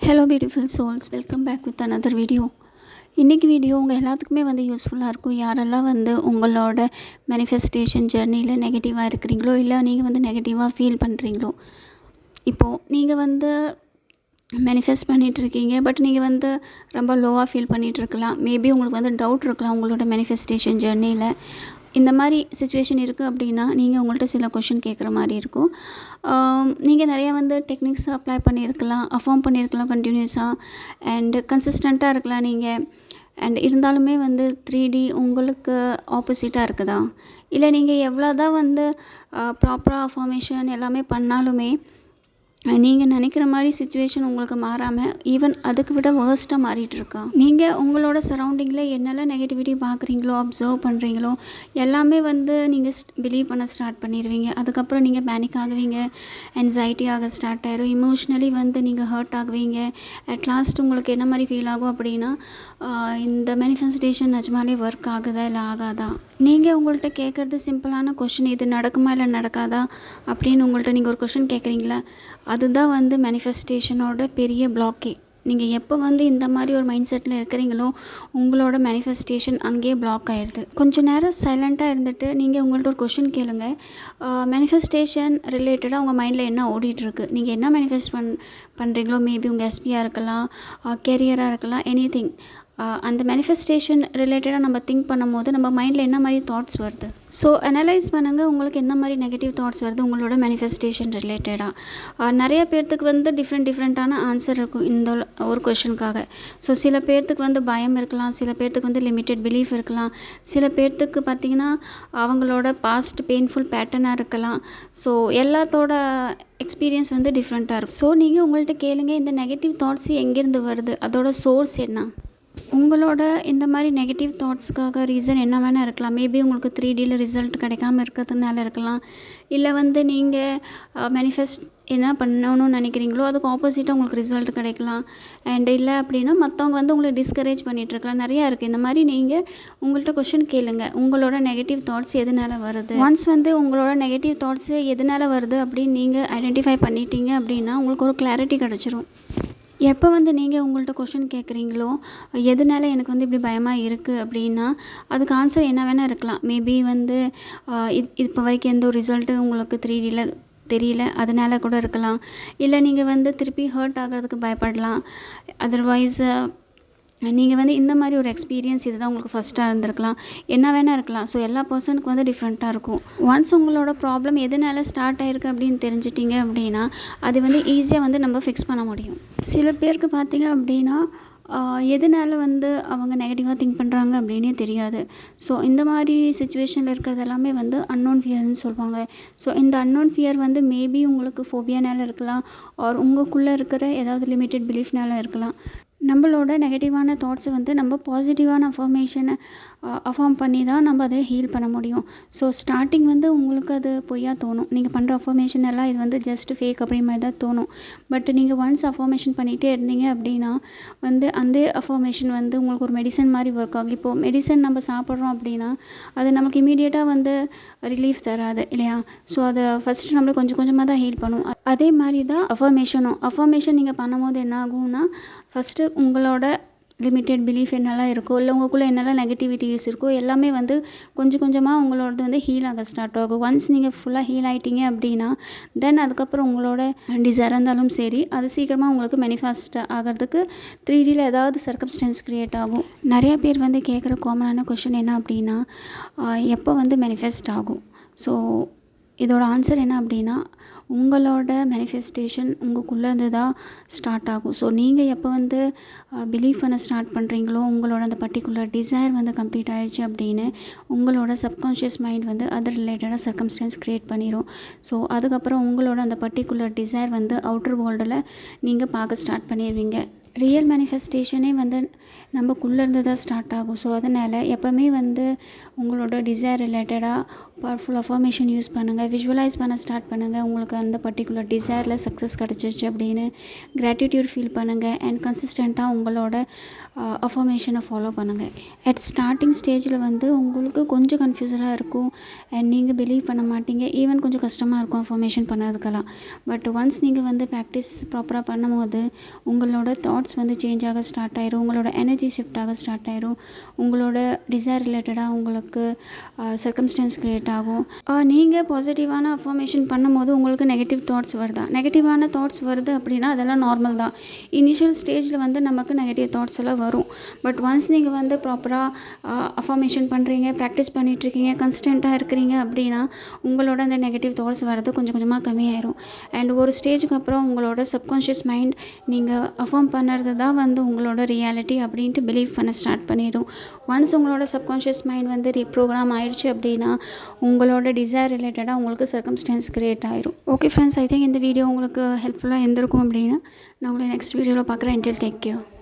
Hello beautiful souls, welcome back with another video. இன்றைக்கி video உங்கள் எல்லாத்துக்குமே யூஸ்ஃபுல்லாக இருக்கும். யாரெல்லாம் உங்களோட மேனிஃபெஸ்டேஷன் ஜர்னியில் நெகட்டிவாக இருக்கிறீங்களோ, இல்லை நீங்கள் நெகட்டிவாக ஃபீல் பண்ணுறீங்களோ. இப்போது நீங்கள் மேனிஃபெஸ்ட் பண்ணிகிட்ருக்கீங்க, பட் நீங்கள் ரொம்ப லோவாக ஃபீல் பண்ணிகிட்ருக்கலாம். மேபி உங்களுக்கு டவுட் இருக்கலாம் உங்களோட மேனிஃபெஸ்டேஷன் ஜர்னியில். இந்த மாதிரி சிச்சுவேஷன் இருக்குது அப்படின்னா நீங்கள் உங்கள்கிட்ட சில கொஷின் கேட்குற மாதிரி இருக்கும். நீங்கள் நிறையா டெக்னிக்ஸ் அப்ளை பண்ணியிருக்கலாம், அஃபார்ம் பண்ணியிருக்கலாம் கண்டினியூஸாக, அண்டு கன்சிஸ்டண்ட்டாக இருக்கலாம் நீங்கள். அண்ட் இருந்தாலுமே 3D உங்களுக்கு ஆப்போசிட்டாக இருக்குதா, இல்லை நீங்கள் எவ்வளோ தான் ப்ராப்பராக அஃபார்மேஷன் எல்லாமே பண்ணாலுமே நீங்கள் நினைக்கிற மாதிரி சிச்சுவேஷன் உங்களுக்கு மாறாமல் ஈவன் அதுக்கு விட வேர்ஸ்ட்டாக மாறிட்டுருக்கா. நீங்கள் உங்களோட சரௌண்டிங்கில் என்னெல்லாம் நெகட்டிவிட்டி பார்க்குறீங்களோ, அப்சர்வ் பண்ணுறீங்களோ எல்லாமே நீங்கள் பிலீவ் பண்ண ஸ்டார்ட் பண்ணிடுவீங்க. அதுக்கப்புறம் நீங்கள் பேனிக் ஆகுவீங்க, anxiety ஆக ஸ்டார்ட் ஆயிரும், இமோஷ்னலி நீங்கள் ஹர்ட் ஆகுவீங்க. அட் லாஸ்ட் உங்களுக்கு என்ன மாதிரி ஃபீல் ஆகும் அப்படின்னா, இந்த மேனிஃபெஸ்டேஷன் நிஜமாலே ஒர்க் ஆகுதா இல்லை ஆகாதா. நீங்கள் உங்கள்கிட்ட கேட்குறது சிம்பிளான கொஷின், இது நடக்குமா இல்லை நடக்காதா அப்படின்னு உங்கள்கிட்ட நீங்கள் ஒரு கொஷின் கேட்குறீங்களா, அதுதான் மேனிஃபெஸ்டேஷனோட பெரிய பிளாக்கே. நீங்கள் எப்போ இந்த மாதிரி ஒரு மைண்ட் செட்டில் இருக்கிறீங்களோ உங்களோட மேனிஃபெஸ்டேஷன் அங்கேயே பிளாக் ஆகிடுது. கொஞ்சம் நேரம் சைலண்ட்டாக இருந்துட்டு நீங்கள் உங்கள்கிட்ட ஒரு கொஷின் கேளுங்க. மேனிஃபெஸ்டேஷன் ரிலேட்டடாக உங்கள் மைண்டில் என்ன ஓடிட்டுருக்கு, நீங்கள் என்ன மேனிஃபெஸ்ட் பண்ணுறீங்களோ, மேபி உங்கள் எஸ்பியாக இருக்கலாம், கெரியராக இருக்கலாம், எனிதிங். அந்த மேனிஃபெஸ்டேஷன் ரிலேட்டடாக நம்ம திங்க் பண்ணும்போது நம்ம மைண்டில் என்ன மாதிரி தாட்ஸ் வருது. ஸோ அனலைஸ் பண்ணுங்கள், உங்களுக்கு என்ன மாதிரி நெகட்டிவ் தாட்ஸ் வருது உங்களோட மேனிஃபெஸ்டேஷன் ரிலேட்டடாக. நிறைய பேர்த்துக்கு டிஃப்ரெண்ட்டான ஆன்சர் இருக்கும் இந்த ஒரு கொஷனுக்காக. ஸோ சில பேர்த்துக்கு பயம் இருக்கலாம், சில பேர்த்துக்கு லிமிட்டட் பிலீஃப் இருக்கலாம், சில பேர்த்துக்கு பார்த்திங்கன்னா அவங்களோட பாஸ்ட் பெயின்ஃபுல் பேட்டர்னாக இருக்கலாம். ஸோ எல்லாத்தோட எக்ஸ்பீரியன்ஸ் டிஃப்ரெண்ட்டாக இருக்கும். ஸோ நீங்கள் உங்கள்கிட்ட கேளுங்க, இந்த நெகட்டிவ் தாட்ஸ் எங்கேருந்து வருது, அதோட சோர்ஸ் என்ன. உங்களோட இந்த மாதிரி நெகட்டிவ் தாட்ஸுக்காக ரீசன் என்ன வேணால் இருக்கலாம். மேபி உங்களுக்கு 3Dயில் ரிசல்ட் கிடைக்காமல் இருக்கிறதுனால இருக்கலாம், இல்லை நீங்கள் மேனிஃபெஸ்ட் என்ன பண்ணணும்னு நினைக்கிறீங்களோ அதுக்கு ஆப்போசிட்டாக உங்களுக்கு ரிசல்ட் கிடைக்கலாம். அண்ட் இல்லை அப்படின்னா மற்றவங்க உங்களை டிஸ்கரேஜ் பண்ணிகிட்ருக்கலாம். நிறையா இருக்குது. இந்த மாதிரி நீங்கள் உங்கள்கிட்ட கொஷின் கேளுங்க, உங்களோட நெகட்டிவ் தாட்ஸ் எதனால் வருது. ஒன்ஸ் உங்களோட நெகட்டிவ் தாட்ஸு எதனால் வருது அப்படின்னு நீங்கள் ஐடென்டிஃபை பண்ணிட்டீங்க அப்படின்னா உங்களுக்கு ஒரு கிளாரிட்டி கிடச்சிரும். எப்போ நீங்கள் உங்கள்கிட்ட கொஷின் கேட்குறீங்களோ, எதனால எனக்கு இப்படி பயமாக இருக்குது அப்படின்னா அதுக்கு ஆன்சர் என்ன வேணால் இருக்கலாம். மேபி இப்போ வரைக்கும் எந்த ஒரு ரிசல்ட்டு உங்களுக்கு 3Dயில் தெரியல, அதனால கூட இருக்கலாம். இல்லை நீங்கள் திருப்பி ஹர்ட் ஆகிறதுக்கு பயப்படலாம். அதர்வைஸ் நீங்கள் இந்த மாதிரி ஒரு எக்ஸ்பீரியன்ஸ் இதுதான் உங்களுக்கு ஃபஸ்ட்டாக இருந்திருக்கலாம், என்ன வேணால் இருக்கலாம். ஸோ எல்லா பர்சனுக்கு டிஃப்ரெண்ட்டாக இருக்கும். ஒன்ஸ் உங்களோட ப்ராப்ளம் எதனால ஸ்டார்ட் ஆகிருக்கு அப்படின்னு தெரிஞ்சிட்டிங்க அப்படின்னா அது ஈஸியாக நம்ம ஃபிக்ஸ் பண்ண முடியும். சில பேருக்கு பார்த்திங்க அப்படின்னா எதனால் அவங்க நெகட்டிவாக திங்க் பண்ணுறாங்க அப்படின்னே தெரியாது. ஸோ இந்த மாதிரி சிச்சுவேஷனில் இருக்கிறது எல்லாமே அன்னோன் ஃபியர்னு சொல்லுவாங்க. ஸோ இந்த அன்னோன் ஃபியர் மேபி உங்களுக்கு ஃபோபியானால இருக்கலாம், ஆர் உங்களுக்குள்ளே இருக்கிற ஏதாவது லிமிட்டட் பிலீஃப்னால இருக்கலாம். நம்மளோட நெகட்டிவான தாட்ஸை நம்ம பாசிட்டிவான அஃபர்மேஷனை அஃபார்ம் பண்ணி தான் நம்ம அதை ஹீல் பண்ண முடியும். ஸோ ஸ்டார்டிங் உங்களுக்கு அது பொய்யா தோணும். நீங்கள் பண்ணுற அஃபர்மேஷன் எல்லாம் இது ஜஸ்ட் ஃபேக் அப்படி மாதிரி தான் தோணும். பட் நீங்கள் ஒன்ஸ் அஃபர்மேஷன் பண்ணிகிட்டே இருந்தீங்க அப்படின்னா அந்த அஃபர்மேஷன் உங்களுக்கு ஒரு மெடிசன் மாதிரி ஒர்க் ஆகும். இப்போது மெடிசன் நம்ம சாப்பிட்றோம் அப்படின்னா அது நமக்கு இமீடியட்டாக ரிலீஃப் தராது இல்லையா. ஸோ அதை ஃபஸ்ட்டு நம்மளுக்கு கொஞ்சம் கொஞ்சமாக தான் ஹீல் பண்ணும். அதே மாதிரி தான் அஃபர்மேஷன் நீங்கள் பண்ணும்போது என்ன ஆகும்னா, ஃபஸ்ட்டு உங்களோட லிமிட்டட் பிலீஃப் என்னெல்லாம் இருக்கோ, இல்லை உங்களுக்குள்ளே என்னெல்லாம் நெகட்டிவிட்டிஸ் இருக்கோ எல்லாமே கொஞ்சம் கொஞ்சமாக உங்களோடது ஹீல் ஆக ஸ்டார்ட் ஆகும். ஒன்ஸ் நீங்கள் ஃபுல்லாக ஹீல் ஆகிட்டீங்க அப்படின்னா தென் அதுக்கப்புறம் உங்களோட டிசைர் இருந்தாலும் சரி அது சீக்கிரமாக உங்களுக்கு மேனிஃபெஸ்ட் ஆகிறதுக்கு 3Dயில் ஏதாவது சர்க்கம்ஸ்டன்ஸ் க்ரியேட் ஆகும். நிறையா பேர் கேட்குற காமனான கொஷின் என்ன அப்படின்னா, எப்போ மேனிஃபெஸ்ட் ஆகும். ஸோ இதோட ஆன்சர் என்ன அப்படின்னா, உங்களோட மேனிஃபெஸ்டேஷன் உங்களுக்குள்ளேருந்து தான் ஸ்டார்ட் ஆகும். ஸோ நீங்கள் எப்போ பிலீவ் பண்ண ஸ்டார்ட் பண்ணுறீங்களோ உங்களோட அந்த பர்டிகுலர் டிசைர் கம்ப்ளீட் ஆகிடுச்சு அப்படின்னு உங்களோட சப்கான்ஷியஸ் மைண்ட் அது ரிலேட்டடாக சர்க்கம்ஸ்டன்ஸ் க்ரியேட் பண்ணிடும். ஸோ அதுக்கப்புறம் உங்களோட அந்த பர்டிகுலர் டிசைர் அவுட்டர் வேர்ல்டில் நீங்கள் பார்க்க ஸ்டார்ட் பண்ணிடுவீங்க. ரியல் மேனிஃபெஸ்டேஷனே நமக்குள்ளேருந்து தான் ஸ்டார்ட் ஆகும். ஸோ அதனால் எப்போவுமே உங்களோட டிசைர் ரிலேட்டடாக பவர்ஃபுல் அஃபர்மேஷன் யூஸ் பண்ணுங்கள். விஷுவலைஸ் பண்ண ஸ்டார்ட் பண்ணுங்கள். உங்களுக்கு அந்த பர்டிகுலர் டிசைரில் சக்ஸஸ் கிடச்சிச்சு அப்படின்னு கிராட்டிடியூட் ஃபீல் பண்ணுங்கள். அண்ட் கன்சிஸ்டண்ட்டாக உங்களோட அஃபர்மேஷனை ஃபாலோ பண்ணுங்கள். அட் ஸ்டார்டிங் ஸ்டேஜில் வந்து உங்களுக்கு கொஞ்சம் கன்ஃபியூஸராக இருக்கும் அண்ட் நீங்கள் பிலீவ் பண்ண மாட்டீங்க. ஈவன் கொஞ்சம் கஷ்டமாக இருக்கும் அஃபர்மேஷன் பண்ணுறதுக்கெல்லாம். பட் ஒன்ஸ் நீங்கள் வந்து ப்ராக்டிஸ் ப்ராப்பராக பண்ணும்போது உங்களோட தாட்ஸ் வந்து சேஞ்ச் ஆக ஸ்டார்ட் ஆயிரும். உங்களோட எனர்ஜி ஷிஃப்ட் ஆக ஸ்டார்ட் ஆயிரும். உங்களோட டிசைர் ரிலேட்டடாக உங்களுக்கு சர்க்கம்ஸ்டன்ஸ் க்ரியேட் ஆகும். நீங்கள் பாசிட்டிவான அஃபர்மேஷன் பண்ணும்போது உங்களுக்கு நெகட்டிவ் தாட்ஸ் வருதா? நெகட்டிவான தாட்ஸ் வருது அப்படின்னா அதெல்லாம் நார்மல் தான். இனிஷியல் ஸ்டேஜில் வந்து நமக்கு நெகட்டிவ் தாட்ஸ் எல்லாம் வரும். பட் ஒன்ஸ் நீங்கள் வந்து ப்ராப்பராக அஃபர்மேஷன் பண்ணுறீங்க, ப்ராக்டிஸ் பண்ணிகிட்ருக்கீங்க, கன்சிஸ்டண்ட்டாக இருக்கிறீங்க அப்படின்னா உங்களோட அந்த நெகட்டிவ் தாட்ஸ் வரது கொஞ்சம் கொஞ்சமாக கம்மியாயிரும். அண்ட் ஒரு ஸ்டேஜுக்கு அப்புறம் உங்களோட சப்கான்ஷியஸ் மைண்ட் நீங்கள் அஃபர்ம் பண்ணுறது தான் வந்து உங்களோட ரியாலிட்டி அப்படின்ட்டு பிலீவ் பண்ண ஸ்டார்ட் பண்ணிடும். ஒன்ஸ் உங்களோட சப்கான்ஷியஸ் மைண்ட் வந்து ரீப்ரோக்ராம் ஆயிடுச்சு அப்படின்னா உங்களோட டிசைர் ரிலேட்டடாக உங்களுக்கு சர்க்கம்ஸ்டன்ஸ் க்ரியேட் ஆயிரும். ஓகே ஃப்ரெண்ட்ஸ், ஐ திங்க் இந்த வீடியோ உங்களுக்கு ஹெல்ப்ஃபுல்லாக இருந்திருக்கும் அப்படின்னு நான் உங்களை நெக்ஸ்ட் வீடியோவில் பார்க்குறேன். until take care.